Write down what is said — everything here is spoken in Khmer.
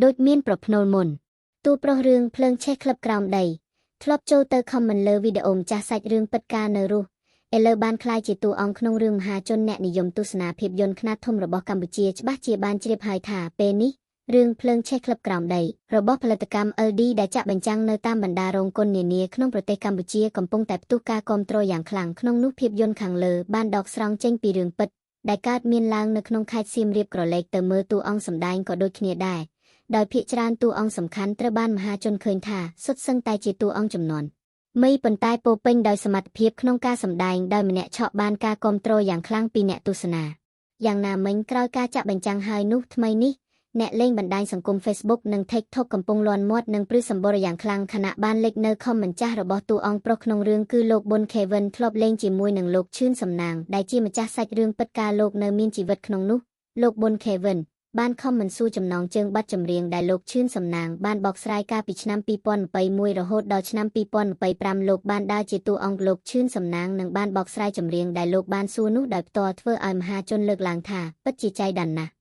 ដូចមានប្រភ្នូលមុនតួប្រុសរឿងភ្លើងឆេះក្លឹបក្រោមដីធ្លាប់ចូលទៅខមមិនលើវីដេអូម្ចាស់សាច់រឿងពិតការនៅរស់ឥឡូវបានក្លាយជាតួអង្គក្នុងរឿងមហាជនអ្នកនិយមទស្សនាភាពយន្តខ្នាតធំរបស់កម្ពុជាច្បាស់ជាបានជ្រាបហើយថាពេលនេះរឿងភ្លើងឆេះក្លឹបក្រោមដីរបស់ផលិតកម្ម LD ដែលចាក់បញ្ចាំងនៅតាមបណ្ដារោងកុននានាក្នុងប្រទេសកម្ពុជាកំពុងតែផ្ទុះការគាំទ្រយ៉ាងខ្លាំងក្នុងនោះភាពយន្តខាងលើបានដកស្រង់ចេញពីរឿងពិតដែលកើតមានឡើងនៅក្នុងខេត្តសៀមរាបក្រឡេកទៅមើលតួអង្គសម្ដែងក៏ដូចគ្នាដែរដោយភាគច្រើនតួអង្គសំខាន់ត្រូវបានមហាជនឃើញថាសុទ្ធសឹងតែជាតួអង្គចំនួនមីប៉ុន្តែពោពេញដោយសមត្ថភាពក្នុងការសម្ដែងដោយម្នាក់ឆក់បានការគាំទ្រយ៉ាងខ្លាំងពីអ្នកទស្សនាយ៉ាងណាមិញក្រោយការចាក់បញ្ចាំងហើយនោះថ្មីនេះអ្នកលេងបណ្ដាញសង្គម Facebook និង TikTok កំពុងលាន់មាត់និងព្រឹសសម្បុរយ៉ាងខ្លាំងខណៈបានលេចនៅខមមិនចាស់របស់តួអង្គប្រុសក្នុងរឿងគឺលោកប៊ុន Kevin ធ្លាប់លេងជាមួយនឹងលោកឈឿនសំណាងដែលជាម្ចាស់សាច់រឿងពិតការលោកនៅមានជីវិតក្នុងនោះលោកប៊ុន Kevin បានខមមិនសួរចំណងជើងប័ណ្ណចម្រៀងដែលលោកឈឿនសំណាងបានបកស្រាយកាលពីឆ្នាំ2021រហូតដល់ឆ្នាំ2025លោកបានដើរជាតួអង្គលោកឈឿនសំណាងនិងបានបកស្រាយចម្រៀងដែលលោកបានសួរនោះដោយផ្ទាល់ធ្វើឲ្យមហាជនលើកឡើងថាពិតជាចៃដន្យណាស់